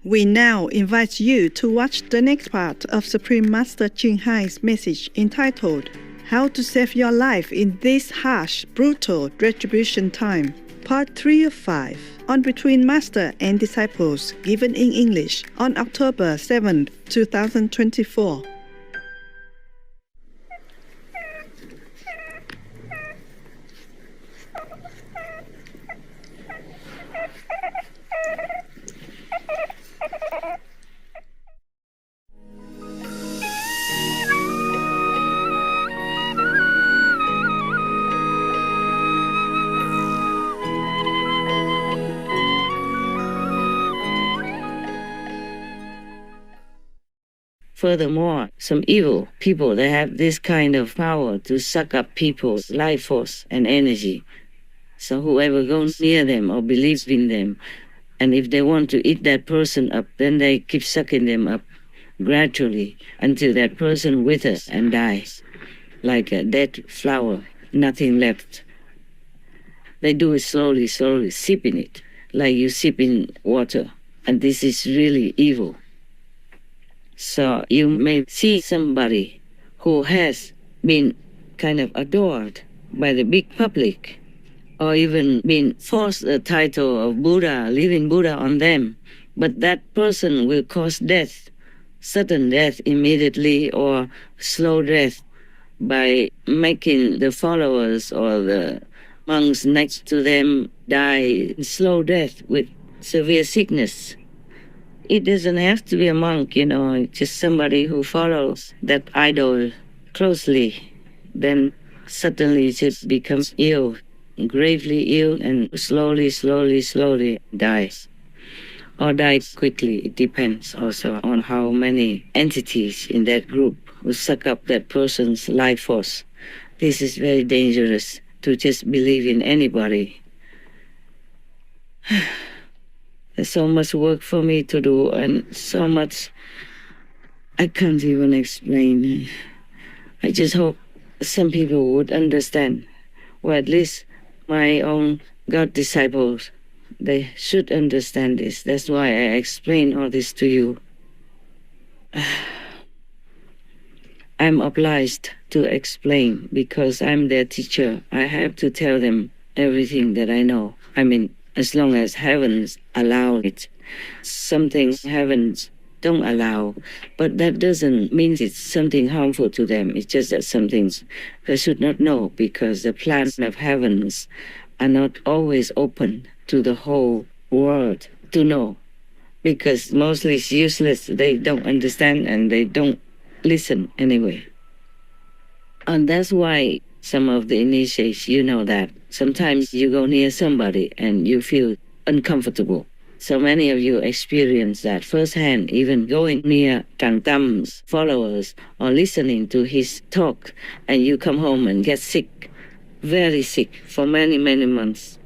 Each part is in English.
We now invite you to watch the next part of Supreme Master Ching Hai's message entitled How to Save Your Life in This Harsh, Brutal Retribution Time, Part 3 of 5, on Between Master and Disciples, given in English on October 7, 2024. Furthermore, some evil people that have this kind of power to suck up people's life force and energy. So whoever goes near them or believes in them, and if they want to eat that person up, then they keep sucking them up gradually until that person withers and dies, like a dead flower, nothing left. They do it slowly, sipping it, like you sip in water. And this is really evil. So you may see somebody who has been kind of adored by the big public, or even been forced the title of Buddha, living Buddha on them, but that person will cause death, sudden death immediately, or slow death by making the followers or the monks next to them die slow death with severe sickness. It doesn't have to be a monk, just somebody who follows that idol closely, then suddenly just becomes ill, gravely ill, and slowly dies. Or dies quickly. It depends also on how many entities in that group will suck up that person's life force. This is very dangerous to just believe in anybody. There's so much work for me to do and so much I can't even explain. I just hope some people would understand, or at least my own God disciples, they should understand this. That's why I explain all this to you. I'm obliged to explain because I'm their teacher. I have to tell them everything that I know. As long as heavens allow it. Some things heavens don't allow, but that doesn't mean it's something harmful to them. It's just that some things they should not know because the plans of heavens are not always open to the whole world to know, because mostly it's useless. They don't understand and they don't listen anyway. And that's why some of the initiates, that sometimes you go near somebody and you feel uncomfortable. So many of you experience that firsthand, even going near Tràng Tâm followers or listening to his talk, and you come home and get sick, very sick, for many months.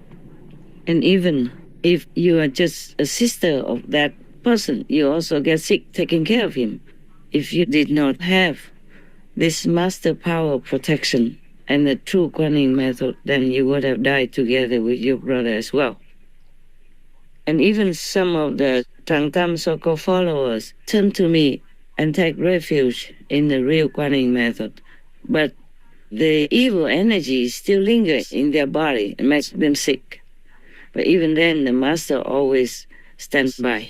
And even if you are just a sister of that person, you also get sick taking care of him. If you did not have this master power protection and the true Guanyin method, then you would have died together with your brother as well. And even some of the Tràng Tâm so-called followers turn to me and take refuge in the real Guanyin method. But the evil energy still lingers in their body and makes them sick. But even then, the master always stands by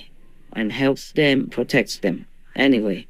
and helps them, protects them. Anyway.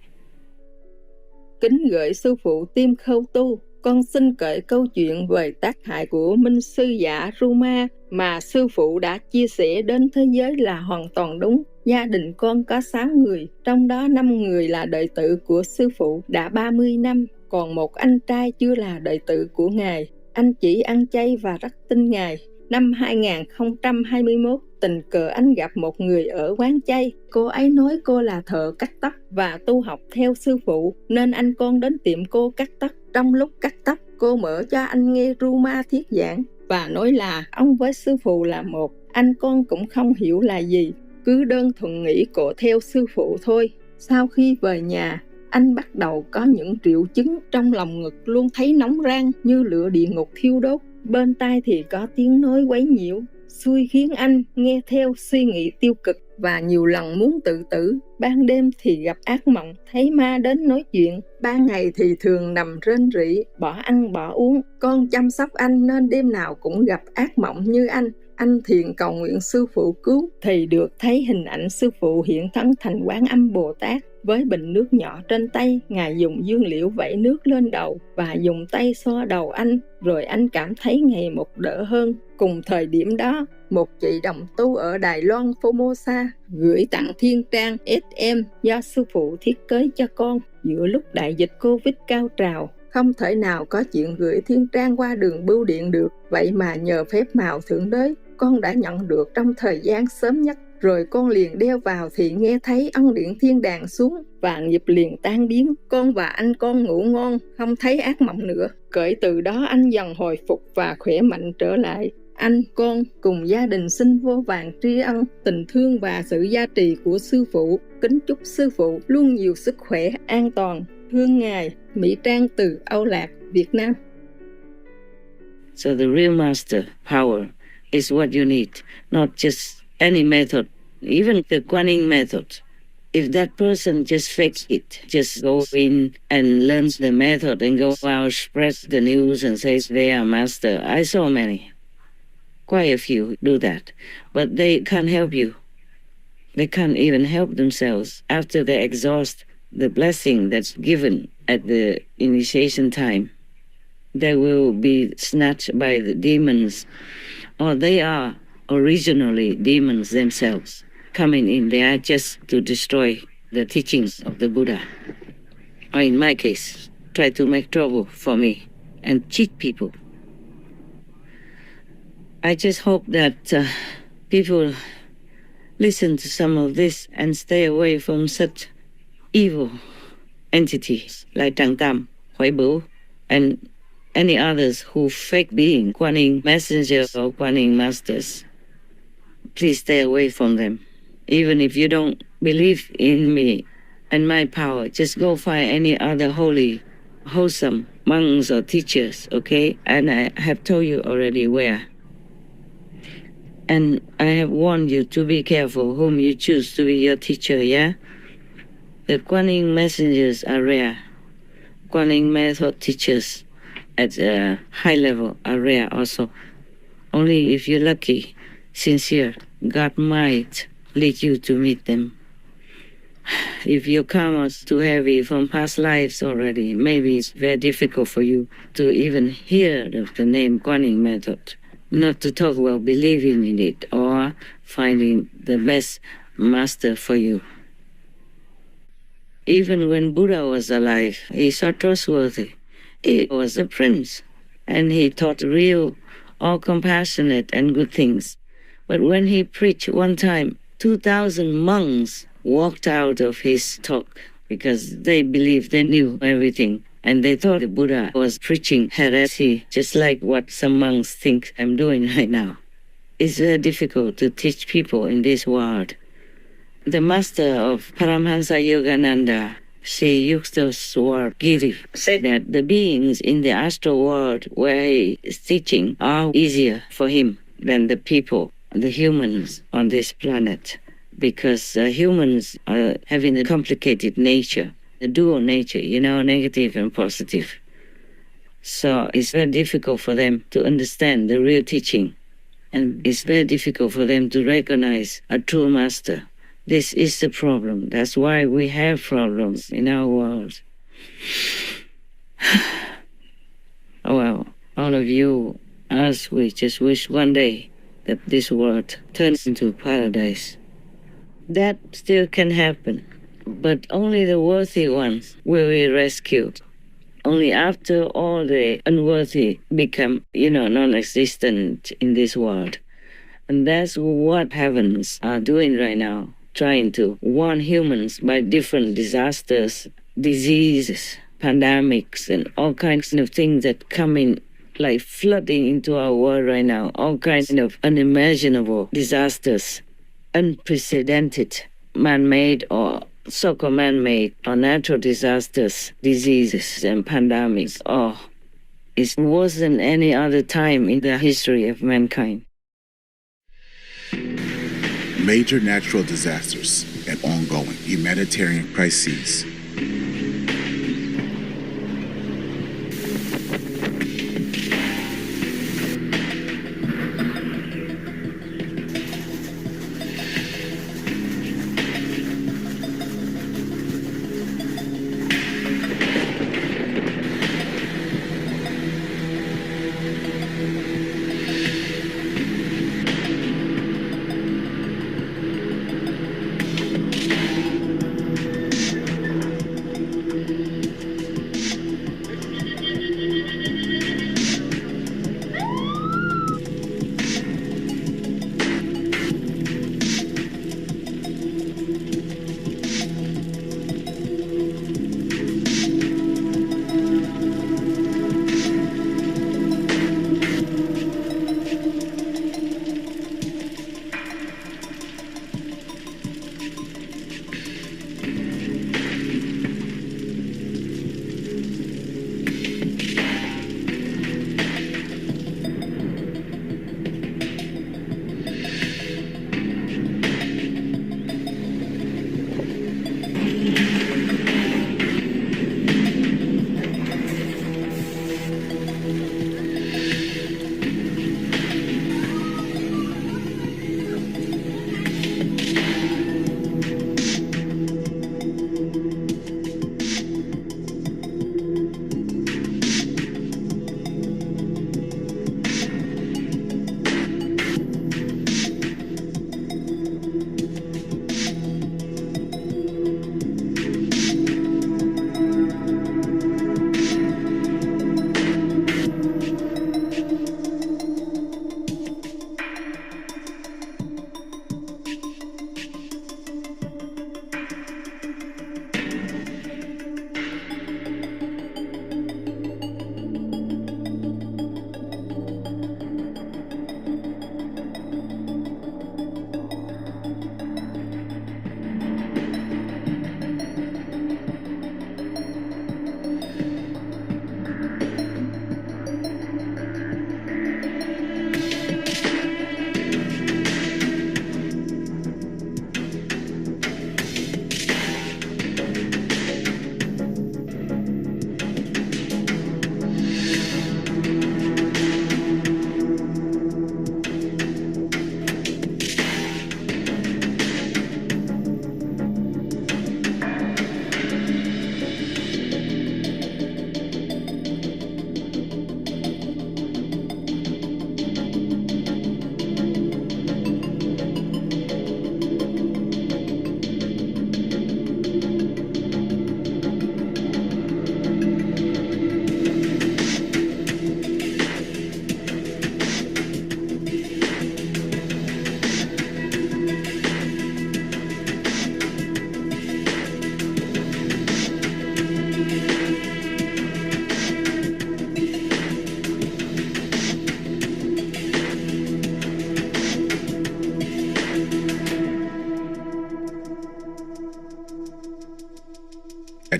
Kính gửi sư phụ Tim Khâu Tu. Con xin kể câu chuyện về tác hại của Minh Sư Giả Ruma mà sư phụ đã chia sẻ đến thế giới là hoàn toàn đúng. Gia đình con có 6 người, trong đó 5 người là đệ tử của sư phụ đã 30 năm, còn một anh trai chưa là đệ tử của Ngài. Anh chỉ ăn chay và rất tin Ngài. Năm 2021, tình cờ anh gặp một người ở quán chay. Cô ấy nói cô là thợ cắt tóc và tu học theo sư phụ, nên anh con đến tiệm cô cắt tóc. Trong lúc cắt tóc, cô mở cho anh nghe Ruma thuyết giảng và nói là ông với sư phụ là một. Anh con cũng không hiểu là gì, cứ đơn thuần nghĩ cô theo sư phụ thôi. Sau khi về nhà, anh bắt đầu có những triệu chứng trong lòng ngực luôn thấy nóng rang như lửa địa ngục thiêu đốt. Bên tai thì có tiếng nói quấy nhiễu, xui khiến anh nghe theo suy nghĩ tiêu cực. và nhiều lần muốn tự tử. Ban đêm thì gặp ác mộng, thấy ma đến nói chuyện. Ban ngày thì thường nằm rên rỉ, bỏ ăn bỏ uống. Con chăm sóc anh nên đêm nào cũng gặp ác mộng như anh. Anh thiền cầu nguyện sư phụ cứu, thì được thấy hình ảnh sư phụ hiện thân thành Quán Âm Bồ Tát. Với bình nước nhỏ trên tay, Ngài dùng dương liễu vẩy nước lên đầu và dùng tay xoa đầu anh, rồi anh cảm thấy ngày một đỡ hơn. Cùng thời điểm đó, một chị đồng tu ở Đài Loan Formosa gửi tặng thiên trang SM do sư phụ thiết kế cho con. Giữa lúc đại dịch Covid cao trào, không thể nào có chuyện gửi thiên trang qua đường bưu điện được. Vậy mà nhờ phép màu Thượng Đế, con đã nhận được trong thời gian sớm nhất. Rồi con liền đeo vào thì nghe thấy ân điển thiên đàng xuống và nghiệp liền tan biến. Con và anh con ngủ ngon, không thấy ác mộng nữa. Kể từ đó anh dần hồi phục và khỏe mạnh trở lại. Anh, con cùng gia đình xin vô vàn tri ân, tình thương và sự gia trì của sư phụ. Kính chúc sư phụ luôn nhiều sức khỏe, an toàn. Thương Ngài, Mỹ Trang từ Âu Lạc, Việt Nam. So the real master power is what you need, not just any method, even the Guanyin method. If that person just fakes it, just go in and learns the method and go out, spread the news and says they are master. I saw many. Quite a few do that. But they can't help you. They can't even help themselves after they exhaust the blessing that's given at the initiation time. They will be snatched by the demons, or they are originally demons themselves coming in there just to destroy the teachings of the Buddha. Or in my case, try to make trouble for me and cheat people. I just hope that people listen to some of this and stay away from such evil entities like Tràng Tam, Huệ Bửu, and any others who fake being Guanyin messengers or Guanyin masters. Please stay away from them. Even if you don't believe in me and my power, just go find any other holy, wholesome monks or teachers, okay? And I have told you already where. And I have warned you to be careful whom you choose to be your teacher, yeah? The Guanyin messengers are rare. Guanyin method teachers at a high level are rare also. Only if you're lucky, sincere, God might lead you to meet them. If your karma is too heavy from past lives already, maybe it's very difficult for you to even hear of the name Guanyin method. Not to talk about believing in it or finding the best master for you. Even when Buddha was alive, he's so trustworthy. He was a prince, and he taught real, all compassionate and good things. But when he preached one time, 2,000 monks walked out of his talk because they believed they knew everything. And they thought the Buddha was preaching heresy, just like what some monks think I'm doing right now. It's very difficult to teach people in this world. The master of Paramhansa Yogananda, Sri Yukteswar Giri, said that the beings in the astral world where he is teaching are easier for him than the people, the humans on this planet, because humans are having a complicated nature. The dual nature, negative and positive. So it's very difficult for them to understand the real teaching. And it's very difficult for them to recognize a true master. This is the problem. That's why we have problems in our world. Well, all of you, us, we just wish one day that this world turns into paradise. That still can happen. But only the worthy ones will be rescued. Only after all the unworthy become, non-existent in this world. And that's what heavens are doing right now, trying to warn humans by different disasters, diseases, pandemics, and all kinds of things that come in, like flooding into our world right now, all kinds of unimaginable disasters, unprecedented, man-made or so-called man-made or natural disasters, diseases and pandemics. It's worse than any other time in the history of mankind. major natural disasters, and ongoing humanitarian crises.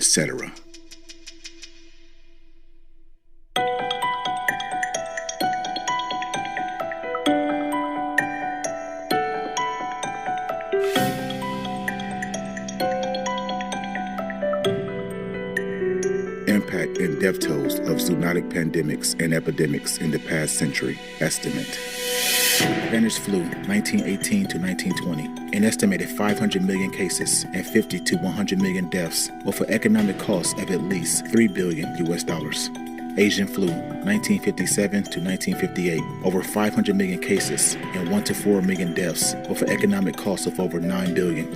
etc. Impact and death tolls of zoonotic pandemics and epidemics in the past century. Estimate. Spanish flu, 1918 to 1920. An estimated 500 million cases and 50 to 100 million deaths, with an economic cost of at least $3 billion. Asian flu, 1957 to 1958. Over 500 million cases and 1 to 4 million deaths, with an economic cost of over $9 billion.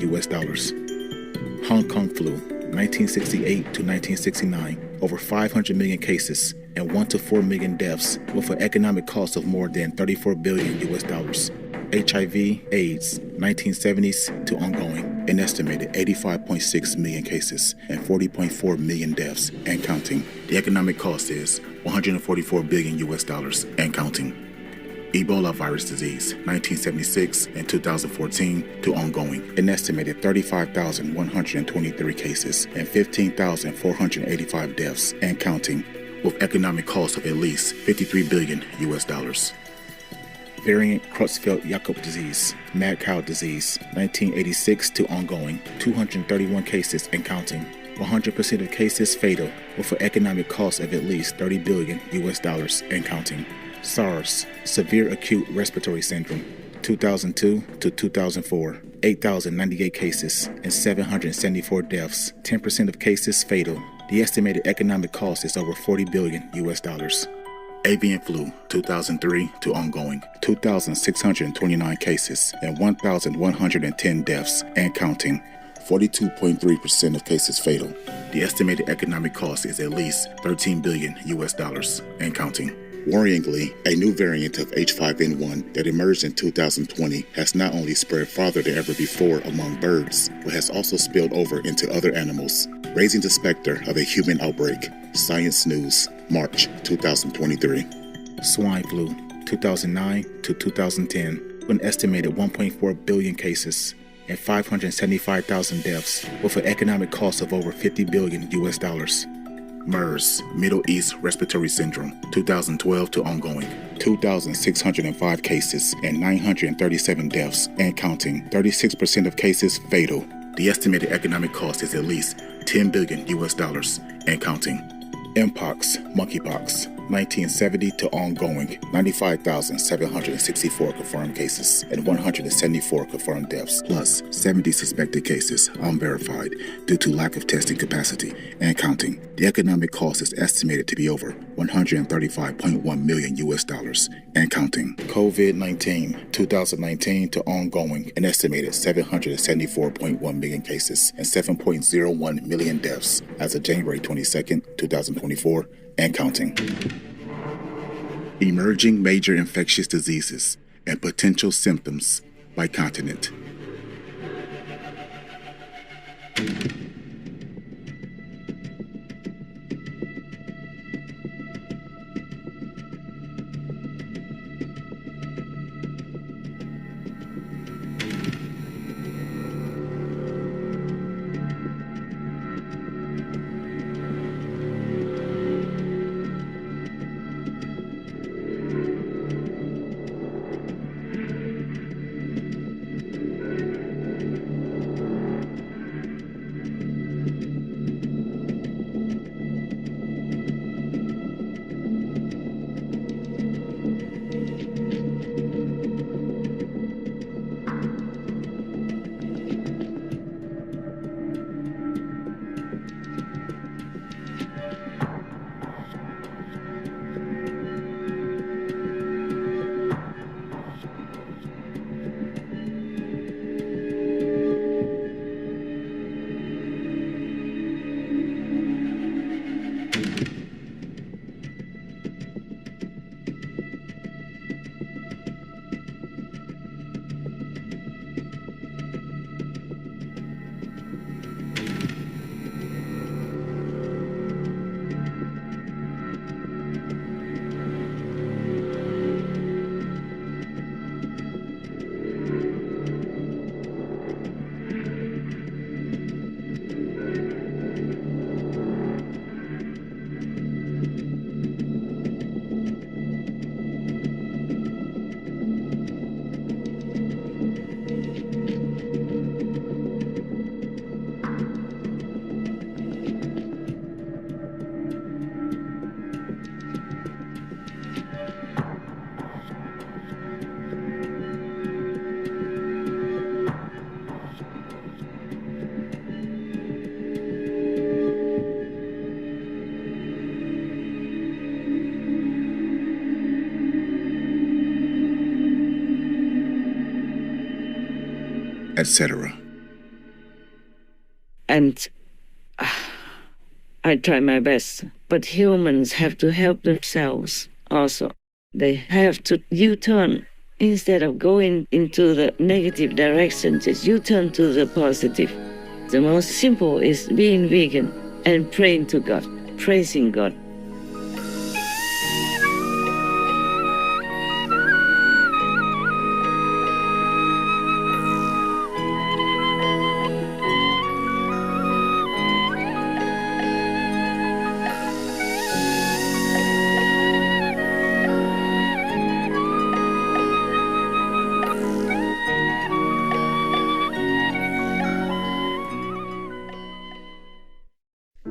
Hong Kong flu, 1968 to 1969. Over 500 million cases and 1 to 4 million deaths, with an economic cost of more than $34 billion. HIV, AIDS, 1970s to ongoing, an estimated 85.6 million cases and 40.4 million deaths and counting. The economic cost is $144 billion and counting. Ebola virus disease, 1976 and 2014 to ongoing, an estimated 35,123 cases and 15,485 deaths and counting, with economic cost of at least $53 billion. Variant Creutzfeldt-Jakob disease, mad cow disease, 1986 to ongoing, 231 cases and counting. 100% of cases fatal, with an economic cost of at least $30 billion and counting. SARS, severe acute respiratory syndrome, 2002 to 2004, 8,098 cases and 774 deaths, 10% of cases fatal. The estimated economic cost is over $40 billion. Avian flu, 2003 to ongoing, 2,629 cases and 1,110 deaths and counting. 42.3% of cases fatal. The estimated economic cost is at least $13 billion and counting. Worryingly, a new variant of H5N1 that emerged in 2020 has not only spread farther than ever before among birds, but has also spilled over into other animals, raising the specter of a human outbreak. Science News, March 2023. Swine flu, 2009 to 2010, an estimated 1.4 billion cases and 575,000 deaths, with an economic cost of over $50 billion. MERS, Middle East Respiratory Syndrome, 2012 to ongoing, 2,605 cases and 937 deaths and counting, 36% of cases fatal. The estimated economic cost is at least $10 billion and counting. Mpox, monkeypox, 1970 to ongoing, 95,764 confirmed cases and 174 confirmed deaths, plus 70 suspected cases unverified due to lack of testing capacity and counting. The economic cost is estimated to be over $135.1 million and counting. COVID-19, 2019 to ongoing, an estimated 774.1 million cases and 7.01 million deaths as of January 22nd, 2024 and counting. Emerging major infectious diseases and potential symptoms by continent. Etc. And I try my best, but humans have to help themselves also. They have to U-turn. Instead of going into the negative direction, just U-turn to the positive. The most simple is being vegan and praying to God, praising God.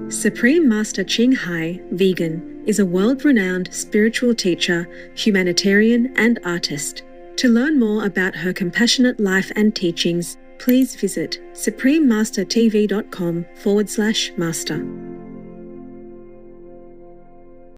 Supreme Master Ching Hai, vegan, is a world-renowned spiritual teacher, humanitarian, and artist. To learn more about her compassionate life and teachings, please visit suprememastertv.com/master.